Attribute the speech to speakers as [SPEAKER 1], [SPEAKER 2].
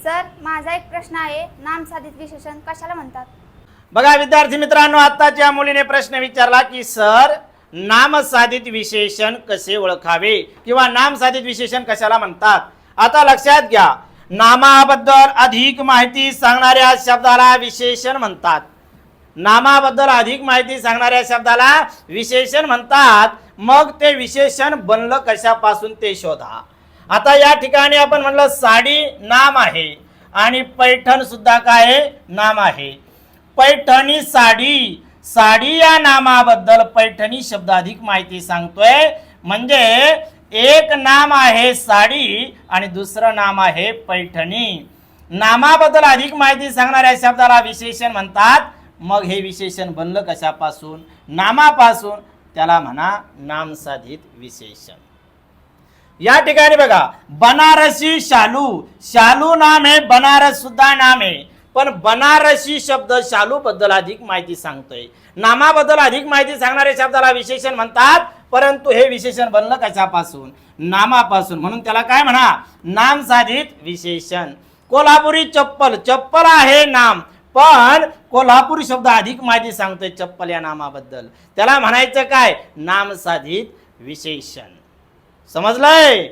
[SPEAKER 1] Sir, माझा एक प्रश्न आहे, नामसाधित विशेषण कशाला म्हणतात?
[SPEAKER 2] बघा विद्यार्थी मित्रांनो, आताच्या मुलीने प्रश्न विचारला की सर नामसाधित विशेषण कसे ओळखावे किंवा नामसाधित विशेषण कशाला म्हणतात. आता लक्षात घ्या, नामाबद्दल अधिक माहिती सांगणाऱ्या शब्दाला विशेषण म्हणतात. नामाबद्दल अधिक माहिती सांगणाऱ्या शब्दाला विशेषण म्हणतात. मग ते विशेषण बनलं कशापासून ते शोधा. आता या ठिकाणी आपण म्हणलं साडी नाम आहे आणि पैठण सुद्धा काय आहे, नाम आहे. पैठणी साडी, साडी या नामाबद्दल पैठणी शब्द अधिक माहिती सांगतोय. म्हणजे एक नाम आहे साडी आणि दुसरं नाम आहे पैठणी. नामाबद्दल अधिक माहिती सांगणाऱ्या शब्दाला विशेषण म्हणतात. मग हे विशेषण बनलं कशापासून, नामापासून. त्याला म्हणा नामसाधित विशेषण. या ठिकाणी बघा, बनारसी शालू, शालू नाम आहे, बनारस सुद्धा नाम आहे. पण बनारसी शब्द शालू बद्दल अधिक माहिती सांगतोय. नामाबद्दल अधिक माहिती सांगणाऱ्या शब्दाला विशेषण म्हणतात. परंतु हे विशेषण बनलं कशापासून, नामापासून. म्हणून त्याला काय म्हणा, नामसाधित विशेषण. कोल्हापुरी चप्पल, चप्पल आहे नाम, पण कोल्हापुरी शब्द अधिक माहिती सांगतोय चप्पल या नामाबद्दल. त्याला म्हणायचं काय, नामसाधित विशेषण. समजलंय?